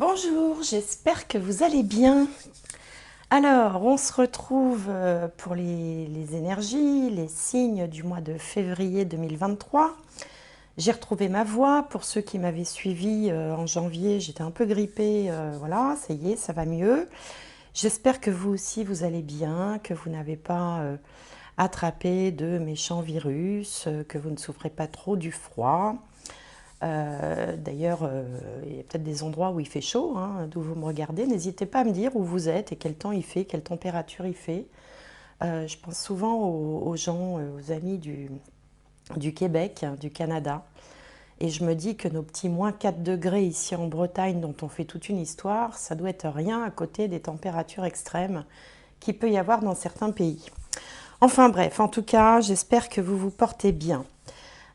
Bonjour, j'espère que vous allez bien. Alors, on se retrouve pour les énergies, les signes du mois de février 2023. J'ai retrouvé ma voix. Pour ceux qui m'avaient suivi en janvier, j'étais un peu grippée. Voilà, ça y est, ça va mieux. J'espère que vous aussi, vous allez bien, que vous n'avez pas attrapé de méchants virus, que vous ne souffrez pas trop du froid. D'ailleurs, il y a peut-être des endroits où il fait chaud, hein, d'où vous me regardez. N'hésitez pas à me dire où vous êtes et quel temps il fait, quelle température il fait. Je pense souvent aux gens, aux amis du Québec, du Canada. Et je me dis que nos petits moins 4 degrés ici en Bretagne, dont on fait toute une histoire, ça doit être rien à côté des températures extrêmes qu'il peut y avoir dans certains pays. Enfin bref, en tout cas, j'espère que vous vous portez bien.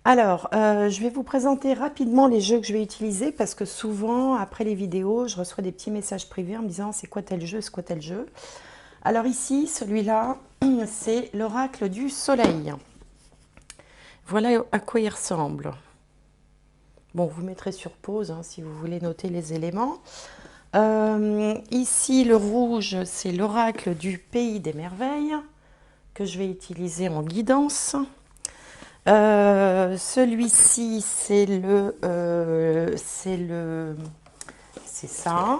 Alors, je vais vous présenter rapidement les jeux que je vais utiliser parce que souvent, après les vidéos, je reçois des petits messages privés en me disant c'est quoi tel jeu, c'est quoi tel jeu. Alors ici, celui-là, c'est l'oracle du soleil. Voilà à quoi il ressemble. Bon, vous mettrez sur pause hein, si vous voulez noter les éléments. Ici, le rouge, c'est l'oracle du pays des merveilles que je vais utiliser en guidance. Celui-ci, c'est ça,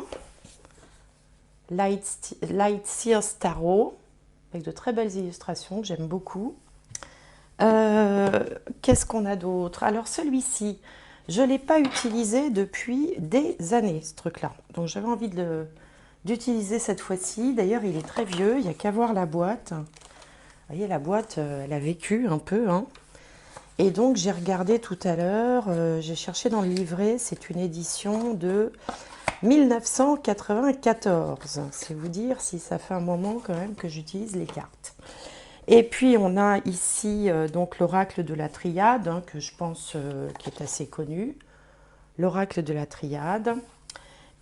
Light Sears Tarot, avec de très belles illustrations que j'aime beaucoup. Qu'est-ce qu'on a d'autre? Alors celui-ci, je ne l'ai pas utilisé depuis des années, ce truc-là. Donc j'avais envie d'utiliser cette fois-ci. D'ailleurs, il est très vieux, il n'y a qu'à voir la boîte. Vous voyez, la boîte, elle a vécu un peu, hein. Et donc j'ai regardé tout à l'heure, j'ai cherché dans le livret, c'est une édition de 1994. C'est vous dire si ça fait un moment quand même que j'utilise les cartes. Et puis on a ici donc l'oracle de la triade, hein, que je pense qui est assez connu. L'oracle de la triade.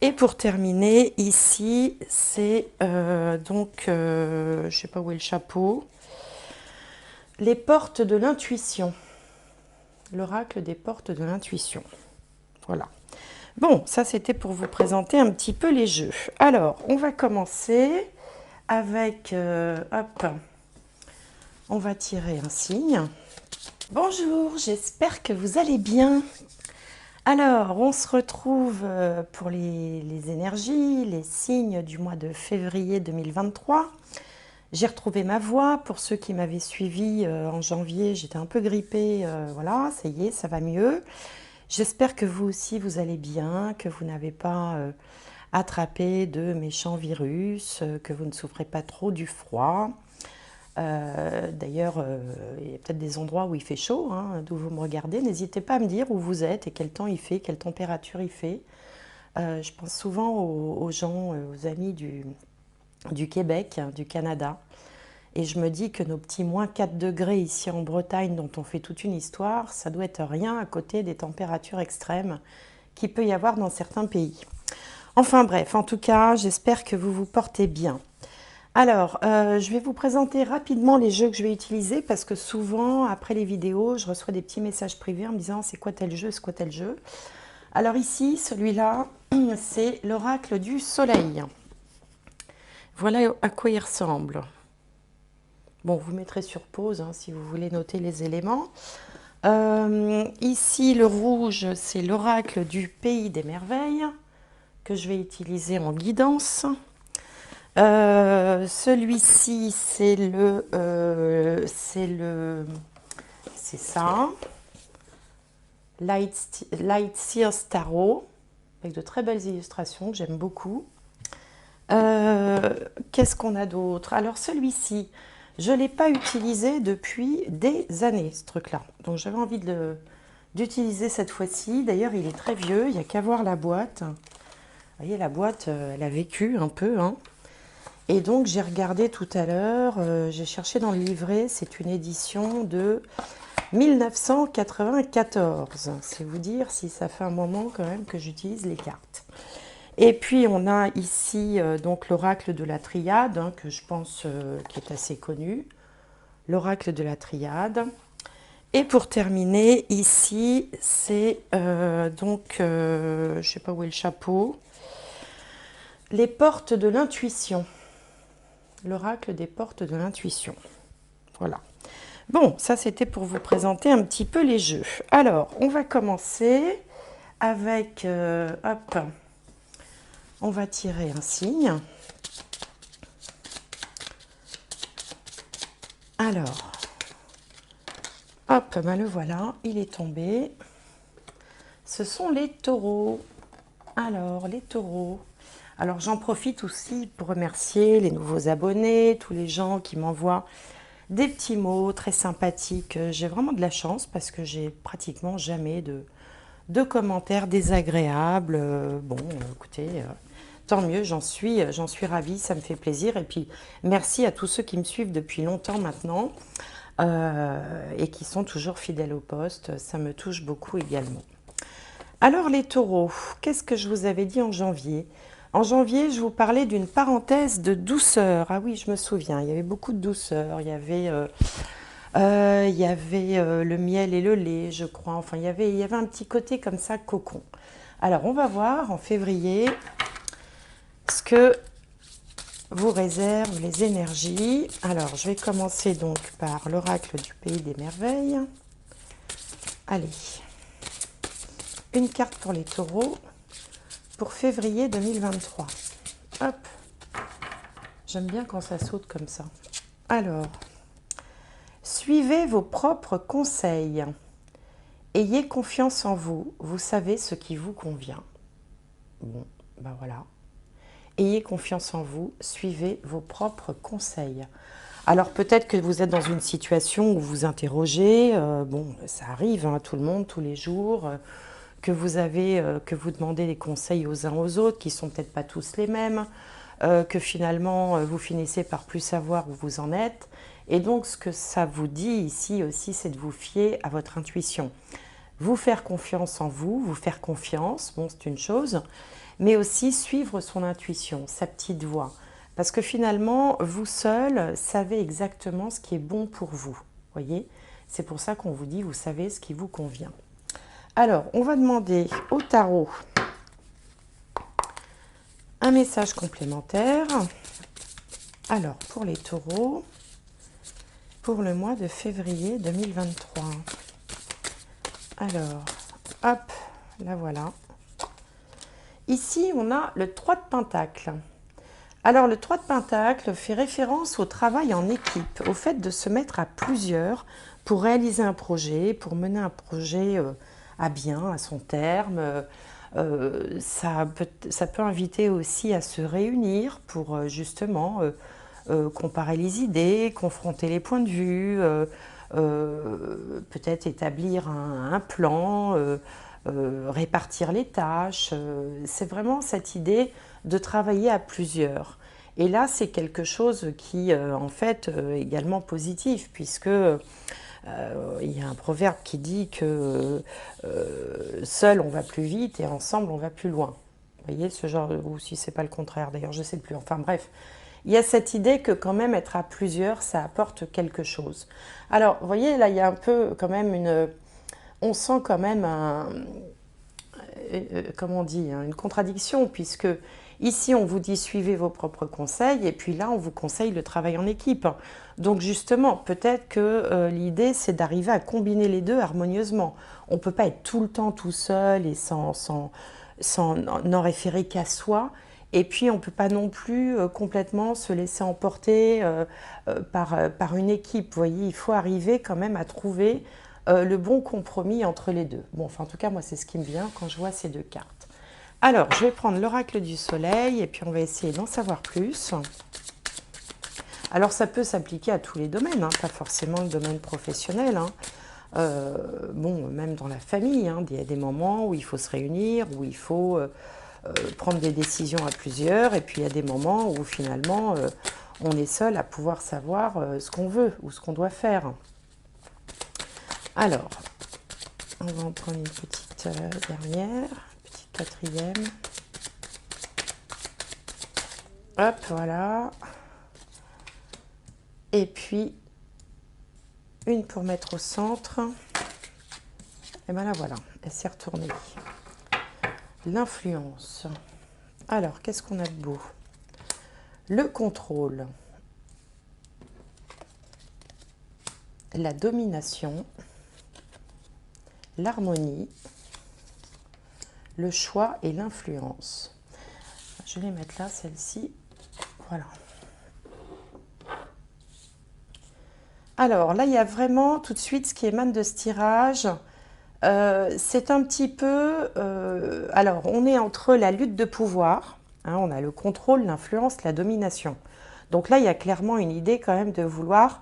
Et pour terminer, ici, c'est je ne sais pas où est le chapeau, les portes de l'intuition. L'oracle des portes de l'intuition. Voilà. Bon, ça c'était pour vous présenter un petit peu les jeux. Alors, on va commencer avec... hop, on va tirer un signe. Bonjour, j'espère que vous allez bien. Alors, on se retrouve pour les énergies, les signes du mois de février 2023. J'ai retrouvé ma voix. Pour ceux qui m'avaient suivi en janvier, j'étais un peu grippée. Voilà, ça y est, ça va mieux. J'espère que vous aussi, vous allez bien, que vous n'avez pas attrapé de méchants virus, que vous ne souffrez pas trop du froid. D'ailleurs, il y a peut-être des endroits où il fait chaud, hein, d'où vous me regardez. N'hésitez pas à me dire où vous êtes et quel temps il fait, quelle température il fait. Je pense souvent aux gens, aux amis du Québec, du Canada. Et je me dis que nos petits moins 4 degrés ici en Bretagne, dont on fait toute une histoire, ça doit être rien à côté des températures extrêmes qu'il peut y avoir dans certains pays. Enfin bref, en tout cas, j'espère que vous vous portez bien. Alors, je vais vous présenter rapidement les jeux que je vais utiliser parce que souvent, après les vidéos, je reçois des petits messages privés en me disant c'est quoi tel jeu, c'est quoi tel jeu. Alors ici, celui-là, c'est l'oracle du soleil. Voilà à quoi il ressemble. Bon, vous mettrez sur pause hein, si vous voulez noter les éléments. Ici, le rouge, c'est l'oracle du pays des merveilles que je vais utiliser en guidance. Celui-ci, c'est ça, Light Sears Tarot, avec de très belles illustrations que j'aime beaucoup. Qu'est-ce qu'on a d'autre? Alors celui-ci, je ne l'ai pas utilisé depuis des années, ce truc-là. Donc j'avais envie d'utiliser cette fois-ci. D'ailleurs, il est très vieux, il n'y a qu'à voir la boîte. Vous voyez, la boîte, elle a vécu un peu, hein. Et donc j'ai regardé tout à l'heure, j'ai cherché dans le livret, c'est une édition de 1994. C'est vous dire si ça fait un moment quand même que j'utilise les cartes. Et puis on a ici donc l'oracle de la triade, hein, que je pense qui est assez connu. L'oracle de la triade. Et pour terminer, ici, c'est je ne sais pas où est le chapeau, Les portes de l'intuition. L'oracle des portes de l'intuition. Voilà. Bon, ça c'était pour vous présenter un petit peu les jeux. Alors, on va commencer avec... hop, on va tirer un signe. Alors, hop, ben le voilà, il est tombé. Ce sont les taureaux. Alors, les taureaux. Alors, j'en profite aussi pour remercier les nouveaux abonnés, tous les gens qui m'envoient des petits mots très sympathiques. J'ai vraiment de la chance parce que j'ai pratiquement jamais de commentaires désagréables. Bon, écoutez, tant mieux, j'en suis ravie, ça me fait plaisir. Et puis, merci à tous ceux qui me suivent depuis longtemps maintenant et qui sont toujours fidèles au poste. Ça me touche beaucoup également. Alors, les taureaux, qu'est-ce que je vous avais dit en janvier? En janvier, je vous parlais d'une parenthèse de douceur. Ah oui, je me souviens, il y avait beaucoup de douceur. Il y avait le miel et le lait, je crois. Enfin, il y avait un petit côté comme ça, cocon. Alors, on va voir en février ce que vous réservent les énergies. Alors, je vais commencer donc par l'oracle du pays des merveilles. Allez, une carte pour les taureaux pour février 2023. Hop, j'aime bien quand ça saute comme ça. Alors, suivez vos propres conseils. Ayez confiance en vous, vous savez ce qui vous convient. Bon, ben voilà. Ayez confiance en vous, suivez vos propres conseils. Alors peut-être que vous êtes dans une situation où vous interrogez, bon, ça arrive à tout le monde, tous les jours, que vous demandez des conseils aux uns aux autres, qui ne sont peut-être pas tous les mêmes, que finalement vous finissez par plus savoir où vous en êtes. Et donc ce que ça vous dit ici aussi, c'est de vous fier à votre intuition. Vous faire confiance en vous, vous faire confiance, bon c'est une chose, mais aussi suivre son intuition, sa petite voix. Parce que finalement, vous seul savez exactement ce qui est bon pour vous. Voyez, c'est pour ça qu'on vous dit, vous savez ce qui vous convient. Alors, on va demander au tarot un message complémentaire. Alors, pour les taureaux, pour le mois de février 2023. Alors, hop, la voilà. Ici, on a le 3 de Pentacle. Alors, le 3 de Pentacle fait référence au travail en équipe, au fait de se mettre à plusieurs pour réaliser un projet, pour mener un projet à bien, à son terme. Ça peut inviter aussi à se réunir pour justement comparer les idées, confronter les points de vue, peut-être établir un plan, répartir les tâches. C'est vraiment cette idée de travailler à plusieurs. Et là, c'est quelque chose qui, en fait, est également positif, puisque il y a un proverbe qui dit que seul on va plus vite et ensemble on va plus loin. Vous voyez, ce genre, ou si c'est pas le contraire, d'ailleurs, je ne sais plus. Enfin bref, il y a cette idée que quand même être à plusieurs, ça apporte quelque chose. Alors, vous voyez, là, il y a un peu quand même on sent quand même comment on dit, une contradiction, puisque ici on vous dit suivez vos propres conseils, et puis là on vous conseille le travail en équipe. Donc justement, peut-être que l'idée c'est d'arriver à combiner les deux harmonieusement. On ne peut pas être tout le temps tout seul et sans n'en référer qu'à soi. Et puis on ne peut pas non plus complètement se laisser emporter par une équipe. Vous voyez, il faut arriver quand même à trouver le bon compromis entre les deux. Bon, enfin en tout cas, moi c'est ce qui me vient quand je vois ces deux cartes. Alors, je vais prendre l'oracle du soleil et puis on va essayer d'en savoir plus. Alors ça peut s'appliquer à tous les domaines, hein, pas forcément le domaine professionnel. Hein. Bon, même dans la famille, hein, il y a des moments où il faut se réunir, où il faut prendre des décisions à plusieurs, et puis il y a des moments où finalement on est seul à pouvoir savoir ce qu'on veut ou ce qu'on doit faire. Alors, on va en prendre une petite dernière, petite quatrième. Hop, voilà. Et puis, une pour mettre au centre. Et bien là, voilà, elle s'est retournée. L'influence. Alors, qu'est-ce qu'on a de beau? Le contrôle, la domination, l'harmonie, le choix et l'influence. Je vais les mettre là, celle-ci. Voilà. Alors là, il y a vraiment tout de suite ce qui émane de ce tirage. C'est un petit peu... alors, on est entre la lutte de pouvoir. Hein, on a le contrôle, l'influence, la domination. Donc là, il y a clairement une idée quand même de vouloir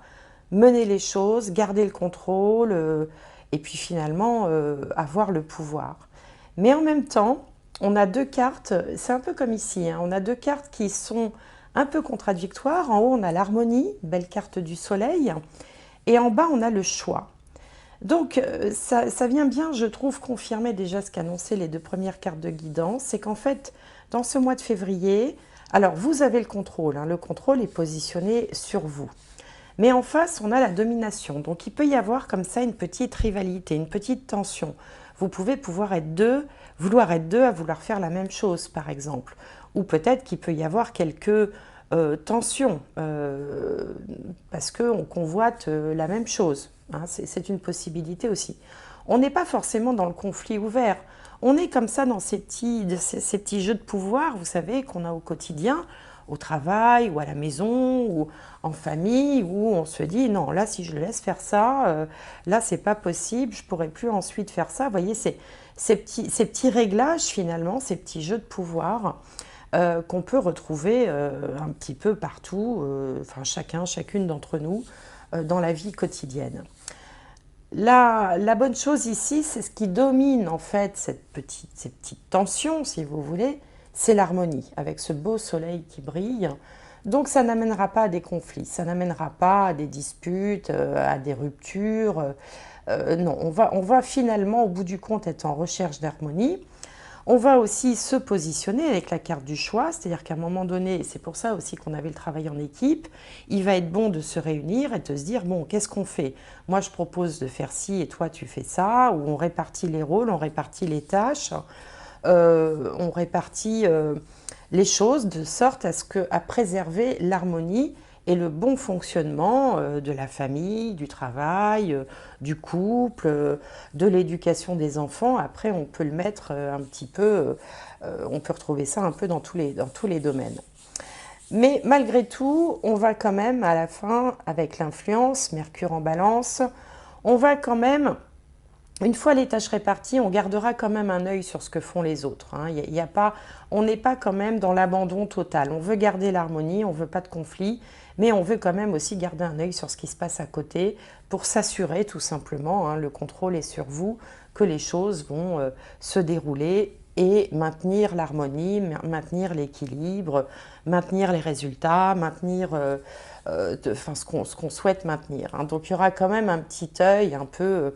mener les choses, garder le contrôle et puis finalement avoir le pouvoir. Mais en même temps, on a deux cartes, c'est un peu comme ici, hein, on a deux cartes qui sont un peu contradictoires. En haut, on a l'harmonie, belle carte du soleil, et en bas, on a le choix. Donc, ça vient bien, je trouve, confirmer déjà ce qu'annonçaient les deux premières cartes de guidance, c'est qu'en fait, dans ce mois de février, alors vous avez le contrôle, hein, le contrôle est positionné sur vous. Mais en face, on a la domination. Donc, il peut y avoir comme ça une petite rivalité, une petite tension. Vous pouvez vouloir être deux à vouloir faire la même chose, par exemple. Ou peut-être qu'il peut y avoir quelques tensions, parce qu'on convoite la même chose. Hein, c'est une possibilité aussi. On n'est pas forcément dans le conflit ouvert. On est comme ça dans ces petits jeux de pouvoir, vous savez, qu'on a au quotidien, au travail ou à la maison ou en famille, où on se dit non, là si je le laisse faire ça, là c'est pas possible, je pourrais plus ensuite faire ça. Vous voyez, ces petits réglages finalement, ces petits jeux de pouvoir qu'on peut retrouver un petit peu partout, enfin chacune d'entre nous dans la vie quotidienne. La bonne chose ici, c'est ce qui domine en fait ces petites tensions, si vous voulez, c'est l'harmonie, avec ce beau soleil qui brille. Donc ça n'amènera pas à des conflits, ça n'amènera pas à des disputes, à des ruptures. Non, on va finalement, au bout du compte, être en recherche d'harmonie. On va aussi se positionner avec la carte du choix, c'est-à-dire qu'à un moment donné, c'est pour ça aussi qu'on avait le travail en équipe, il va être bon de se réunir et de se dire, bon, qu'est-ce qu'on fait? Moi, je propose de faire ci et toi, tu fais ça, ou on répartit les rôles, on répartit les tâches, on répartit les choses de sorte à préserver l'harmonie et le bon fonctionnement de la famille, du travail, du couple, de l'éducation des enfants. Après, on peut le mettre un petit peu, on peut retrouver ça un peu dans tous les domaines. Mais malgré tout, on va quand même à la fin, avec l'influence, Mercure en balance, on va quand même... Une fois les tâches réparties, on gardera quand même un œil sur ce que font les autres. Hein. On n'est pas quand même dans l'abandon total. On veut garder l'harmonie, on ne veut pas de conflit, mais on veut quand même aussi garder un œil sur ce qui se passe à côté pour s'assurer tout simplement, hein, le contrôle est sur vous, que les choses vont se dérouler et maintenir l'harmonie, maintenir l'équilibre, maintenir les résultats, maintenir ce qu'on souhaite maintenir. Hein. Donc il y aura quand même un petit œil un peu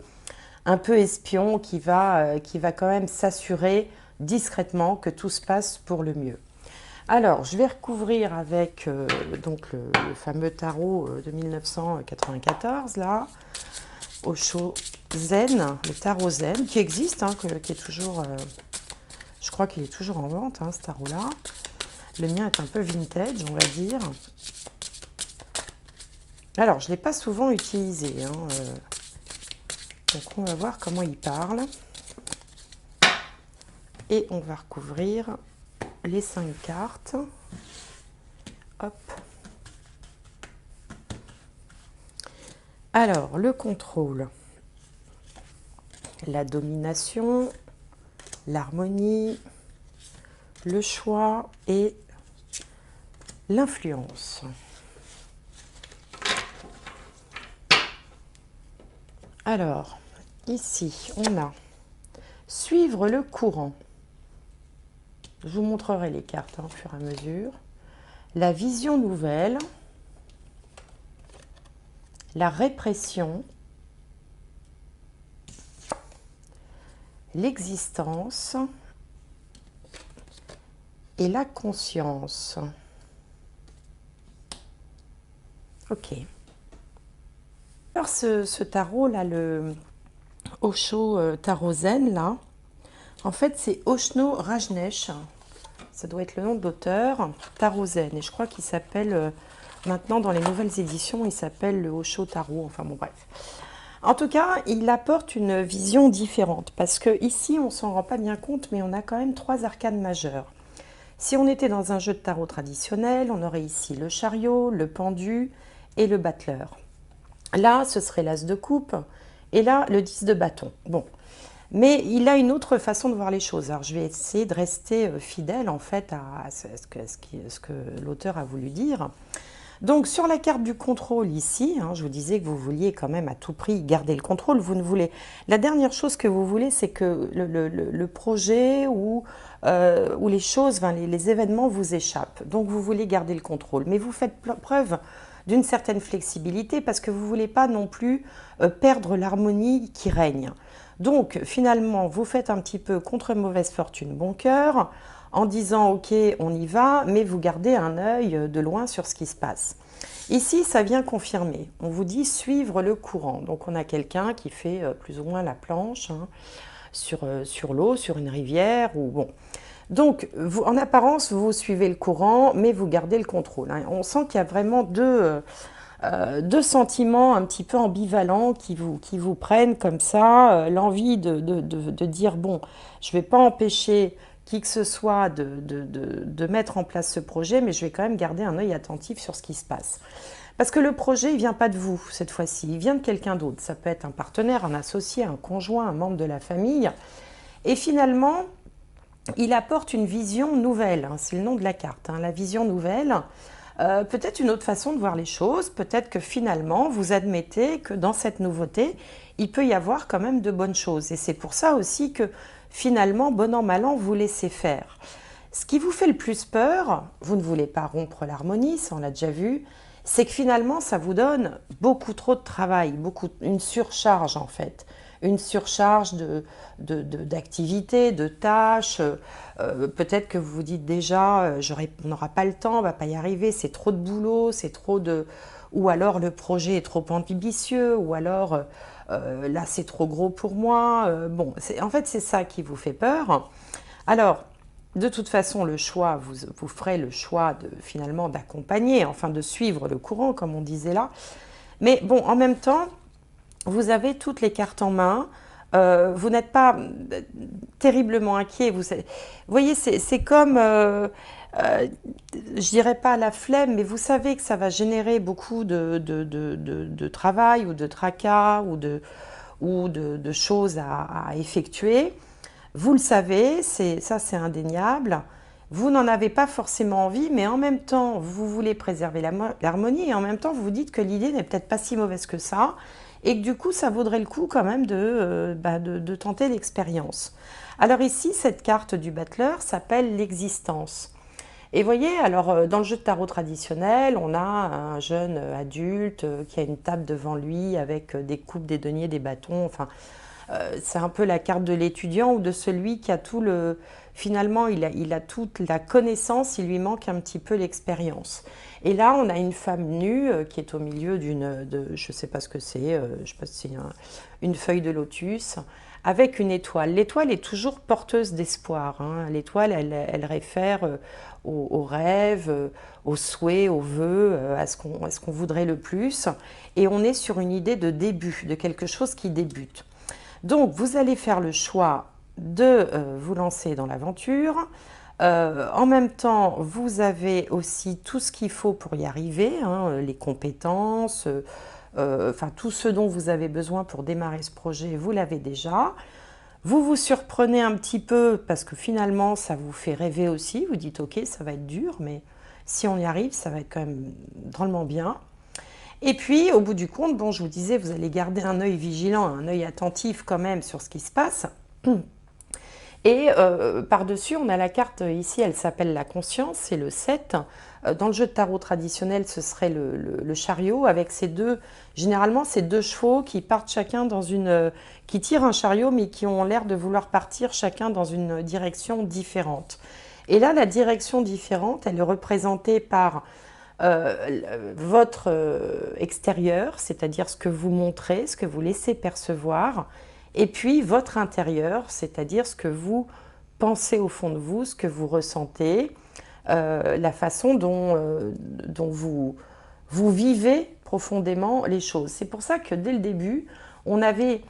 espion qui va quand même s'assurer discrètement que tout se passe pour le mieux. Alors, je vais recouvrir avec donc le fameux tarot de 1994, là, Osho Zen, le tarot Zen, qui existe, hein, qui est toujours, je crois qu'il est toujours en vente, hein, ce tarot-là. Le mien est un peu vintage, on va dire. Alors, je ne l'ai pas souvent utilisé, hein, donc on va voir comment il parle. Et on va recouvrir les 5 cartes. Hop. Alors, le contrôle, la domination, l'harmonie, le choix et l'influence. Alors, ici, on a suivre le courant. Je vous montrerai les cartes, hein, au fur et à mesure. La vision nouvelle, la répression, l'existence et la conscience. Ok. Alors ce tarot-là, le Osho Tarot Zen, là, en fait, c'est Oshno Rajneesh. ça doit être le nom de l'auteur, Tarot Zen. Et je crois qu'il s'appelle, maintenant dans les nouvelles éditions, il s'appelle le Osho Tarot, enfin bon bref. En tout cas, il apporte une vision différente, parce que ici, on ne s'en rend pas bien compte, mais on a quand même 3 arcanes majeures. Si on était dans un jeu de tarot traditionnel, on aurait ici le chariot, le pendu et le battleur. Là, ce serait l'as de coupe, et là, le 10 de bâton. Bon, mais il a une autre façon de voir les choses. Alors, je vais essayer de rester fidèle, en fait, à ce que l'auteur a voulu dire. Donc, sur la carte du contrôle ici, je vous disais que vous vouliez quand même à tout prix garder le contrôle. Vous ne voulez... La dernière chose que vous voulez, c'est que le projet ou les choses, les événements vous échappent. Donc, vous voulez garder le contrôle. Mais vous faites preuve d'une certaine flexibilité parce que vous ne voulez pas non plus perdre l'harmonie qui règne. Donc, finalement, vous faites un petit peu contre mauvaise fortune, bon cœur, en disant « ok, on y va », mais vous gardez un œil de loin sur ce qui se passe. Ici, ça vient confirmer. On vous dit « suivre le courant ». Donc, on a quelqu'un qui fait plus ou moins la planche sur l'eau, sur une rivière ou bon. Donc, vous, en apparence, vous suivez le courant, mais vous gardez le contrôle. On sent qu'il y a vraiment deux sentiments un petit peu ambivalents qui vous prennent comme ça, l'envie de dire, bon, je ne vais pas empêcher qui que ce soit de mettre en place ce projet, mais je vais quand même garder un œil attentif sur ce qui se passe. Parce que le projet, il ne vient pas de vous cette fois-ci, il vient de quelqu'un d'autre. Ça peut être un partenaire, un associé, un conjoint, un membre de la famille. Et finalement, il apporte une vision nouvelle, c'est le nom de la carte, la vision nouvelle. Peut-être une autre façon de voir les choses, peut-être que finalement, vous admettez que dans cette nouveauté, il peut y avoir quand même de bonnes choses. Et c'est pour ça aussi que finalement, bon an, mal an, vous laissez faire. Ce qui vous fait le plus peur, vous ne voulez pas rompre l'harmonie, ça on l'a déjà vu, c'est que finalement, ça vous donne beaucoup trop de travail, une surcharge en fait. Une surcharge d'activités, de tâches. Peut-être que vous vous dites déjà, on n'aura pas le temps, on ne va pas y arriver, c'est trop de boulot, c'est trop de... Ou alors le projet est trop ambitieux, ou alors là c'est trop gros pour moi. Bon, en fait c'est ça qui vous fait peur. Alors, de toute façon, le choix, vous ferez le choix finalement d'accompagner, enfin de suivre le courant, comme on disait là. Mais bon, en même temps, vous avez toutes les cartes en main, vous n'êtes pas terriblement inquiet. Vous voyez, c'est comme, je dirais pas la flemme, mais vous savez que ça va générer beaucoup de travail ou de tracas ou de choses à effectuer. Vous le savez, ça c'est indéniable. Vous n'en avez pas forcément envie, mais en même temps, vous voulez préserver l'harmonie et en même temps, vous vous dites que l'idée n'est peut-être pas si mauvaise que ça et que du coup, ça vaudrait le coup quand même de tenter l'expérience. Alors ici, cette carte du battleur s'appelle l'existence. Et vous voyez, alors dans le jeu de tarot traditionnel, on a un jeune adulte qui a une table devant lui avec des coupes, des deniers, des bâtons, enfin... c'est un peu la carte de l'étudiant ou de celui qui a tout le... Finalement, il a toute la connaissance, il lui manque un petit peu l'expérience. Et là, on a une femme nue qui est au milieu je ne sais pas ce que c'est, je sais pas si c'est une feuille de lotus, avec une étoile. L'étoile est toujours porteuse d'espoir. L'étoile, elle réfère aux rêves, aux souhaits, aux vœux, à ce qu'on voudrait le plus. Et on est sur une idée de début, de quelque chose qui débute. Donc, vous allez faire le choix de vous lancer dans l'aventure. En même temps, vous avez aussi tout ce qu'il faut pour y arriver, les compétences, enfin tout ce dont vous avez besoin pour démarrer ce projet, vous l'avez déjà. Vous vous surprenez un petit peu parce que finalement, ça vous fait rêver aussi. Vous dites, ok, ça va être dur, mais si on y arrive, ça va être quand même drôlement bien. Et puis, au bout du compte, bon, je vous disais, vous allez garder un œil vigilant, un œil attentif quand même sur ce qui se passe. Et par-dessus, on a la carte, ici, elle s'appelle la conscience, c'est le 7. Dans le jeu de tarot traditionnel, ce serait le chariot avec généralement, ces deux chevaux qui partent chacun qui tirent un chariot, mais qui ont l'air de vouloir partir chacun dans une direction différente. Et là, la direction différente, elle est représentée par... votre extérieur, c'est-à-dire ce que vous montrez, ce que vous laissez percevoir, et puis votre intérieur, c'est-à-dire ce que vous pensez au fond de vous ce que vous ressentez, la façon dont vous vivez profondément les choses. C'est pour ça que dès le début, on avait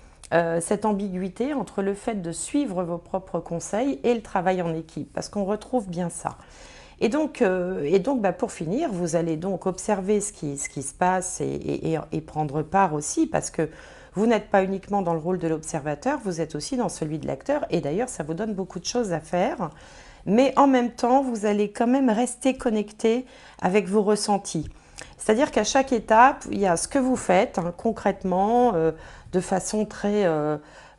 cette ambiguïté entre le fait de suivre vos propres conseils et le travail en équipe, parce qu'on retrouve bien ça. Et donc, bah, pour finir, vous allez donc observer ce qui se passe et prendre part aussi, parce que vous n'êtes pas uniquement dans le rôle de l'observateur, vous êtes aussi dans celui de l'acteur, et d'ailleurs, ça vous donne beaucoup de choses à faire. Mais en même temps, vous allez quand même rester connecté avec vos ressentis. C'est-à-dire qu'à chaque étape, il y a ce que vous faites hein, concrètement, de façon très,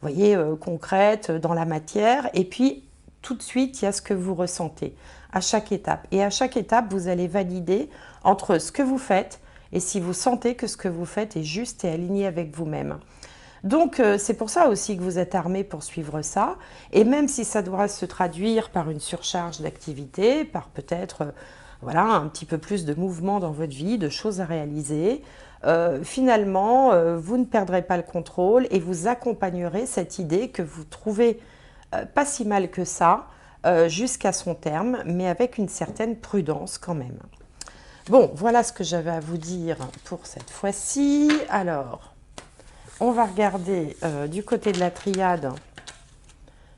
voyez, concrète, dans la matière, et puis tout de suite, il y a ce que vous ressentez à chaque étape. Et à chaque étape, vous allez valider entre ce que vous faites et si vous sentez que ce que vous faites est juste et aligné avec vous-même. Donc, c'est pour ça aussi que vous êtes armé pour suivre ça. Et même si ça doit se traduire par une surcharge d'activité, par peut-être voilà, un petit peu plus de mouvement dans votre vie, de choses à réaliser, finalement, vous ne perdrez pas le contrôle et vous accompagnerez cette idée que vous trouvez pas si mal que ça, jusqu'à son terme, mais avec une certaine prudence quand même. Bon, voilà ce que j'avais à vous dire pour cette fois-ci. Alors, on va regarder du côté de la triade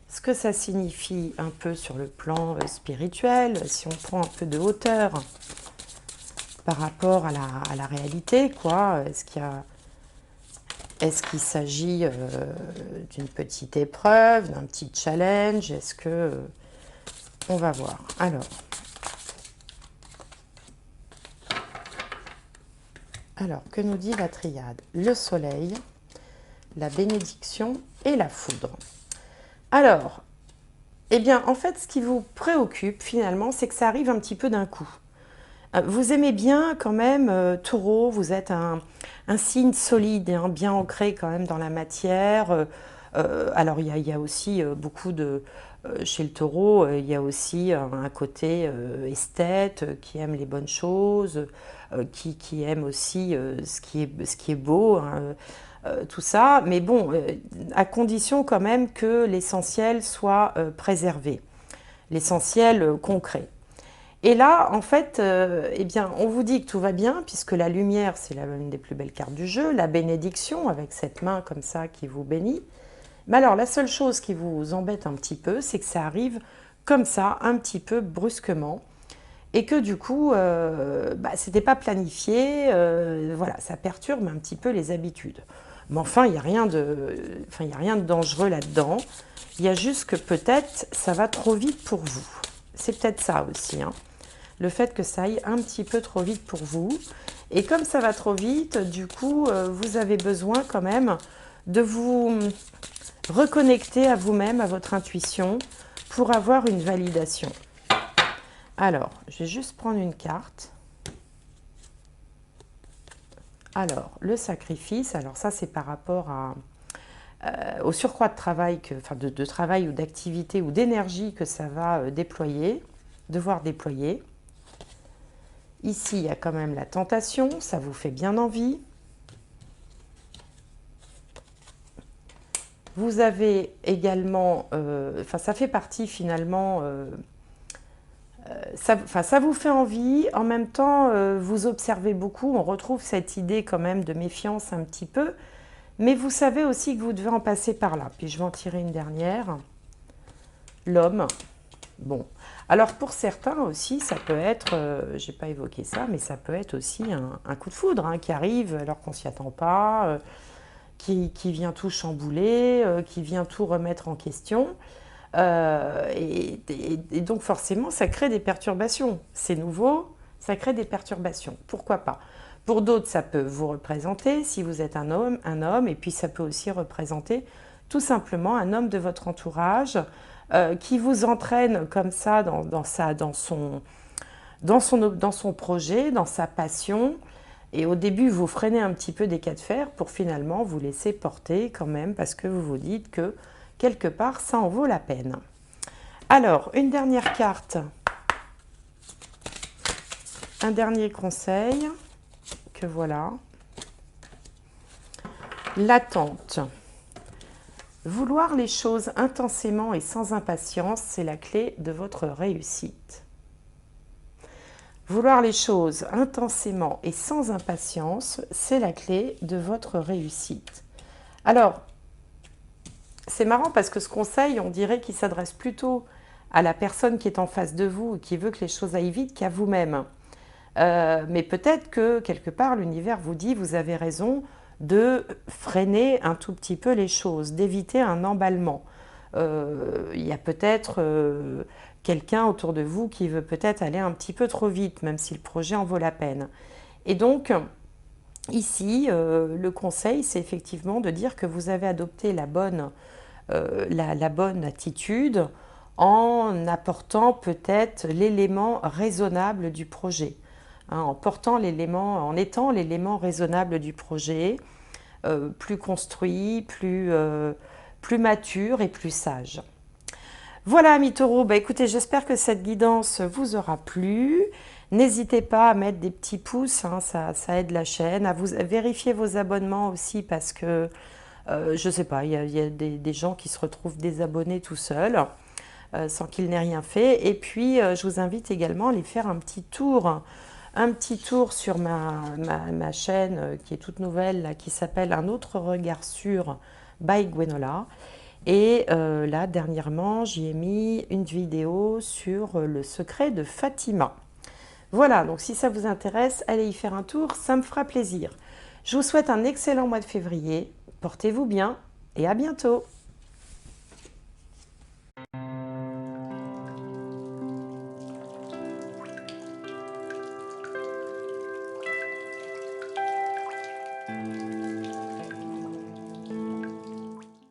ce que ça signifie un peu sur le plan spirituel, si on prend un peu de hauteur par rapport à la réalité, quoi. Est-ce qu'il s'agit d'une petite épreuve, d'un petit challenge? Est-ce que... on va voir. Alors, que nous dit la triade? Le soleil, la bénédiction et la foudre. Alors, eh bien, en fait, ce qui vous préoccupe, finalement, c'est que ça arrive un petit peu d'un coup. Vous aimez bien, quand même, Taureau, vous êtes un signe solide, hein, bien ancré, quand même, dans la matière. Alors, il y a aussi beaucoup de... chez le Taureau, il y a aussi un côté esthète, qui aime les bonnes choses, qui aime aussi ce qui est beau, hein, tout ça, mais bon, à condition quand même que l'essentiel soit préservé, l'essentiel concret. Et là, en fait, eh bien, on vous dit que tout va bien, puisque la lumière, c'est l'une des plus belles cartes du jeu, la bénédiction, avec cette main comme ça qui vous bénit. Mais alors, la seule chose qui vous embête un petit peu, c'est que ça arrive comme ça, un petit peu brusquement, et que du coup, bah, c'était pas planifié, voilà, ça perturbe un petit peu les habitudes. Mais enfin, il n'y a rien de dangereux là-dedans. Il y a juste que peut-être ça va trop vite pour vous. C'est peut-être ça aussi, hein. Le fait que ça aille un petit peu trop vite pour vous. Et comme ça va trop vite, du coup, vous avez besoin quand même de vous reconnecter à vous-même, à votre intuition, pour avoir une validation. Alors, je vais juste prendre une carte. Alors, le sacrifice, alors ça c'est par rapport au surcroît de travail, de travail ou d'activité ou d'énergie que ça va déployer, devoir déployer. Ici, il y a quand même la tentation, ça vous fait bien envie. Vous avez également, ça fait partie finalement, ça vous fait envie, en même temps, vous observez beaucoup, on retrouve cette idée quand même de méfiance un petit peu, mais vous savez aussi que vous devez en passer par là. Puis je vais en tirer une dernière. L'homme. Bon. Alors pour certains aussi, ça peut être, je n'ai pas évoqué ça, mais ça peut être aussi un coup de foudre hein, qui arrive alors qu'on ne s'y attend pas, qui vient tout chambouler, qui vient tout remettre en question. Et donc forcément, ça crée des perturbations. C'est nouveau, ça crée des perturbations. Pourquoi pas? Pour d'autres, ça peut vous représenter, si vous êtes un homme, et puis ça peut aussi représenter tout simplement un homme de votre entourage qui vous entraîne comme ça dans son projet, dans sa passion. Et au début, vous freinez un petit peu des cas de fer pour finalement vous laisser porter quand même parce que vous vous dites que quelque part, ça en vaut la peine. Alors, une dernière carte. Un dernier conseil. Que voilà. L'attente. Vouloir les choses intensément et sans impatience, c'est la clé de votre réussite. Vouloir les choses intensément et sans impatience, c'est la clé de votre réussite. Alors, c'est marrant parce que ce conseil, on dirait qu'il s'adresse plutôt à la personne qui est en face de vous et qui veut que les choses aillent vite qu'à vous-même. Mais peut-être que quelque part, l'univers vous dit, vous avez raison de freiner un tout petit peu les choses, d'éviter un emballement. Il y a peut-être quelqu'un autour de vous qui veut peut-être aller un petit peu trop vite, même si le projet en vaut la peine. Et donc, ici, le conseil, c'est effectivement de dire que vous avez adopté la bonne attitude en apportant peut-être l'élément raisonnable du projet. Hein, en étant l'élément raisonnable du projet, plus construit, plus mature et plus sage. Voilà, amis taureaux, bah, écoutez, j'espère que cette guidance vous aura plu. N'hésitez pas à mettre des petits pouces, hein, ça aide la chaîne, à vérifier vos abonnements aussi parce que, je ne sais pas, il y a des gens qui se retrouvent désabonnés tout seuls sans qu'ils n'aient rien fait. Et puis, je vous invite également à aller faire un petit tour sur ma chaîne qui est toute nouvelle, là, qui s'appelle Un autre regard sur by Gwenola. Et là, dernièrement, j'y ai mis une vidéo sur le secret de Fatima. Voilà, donc si ça vous intéresse, allez y faire un tour, ça me fera plaisir. Je vous souhaite un excellent mois de février, portez-vous bien et à bientôt.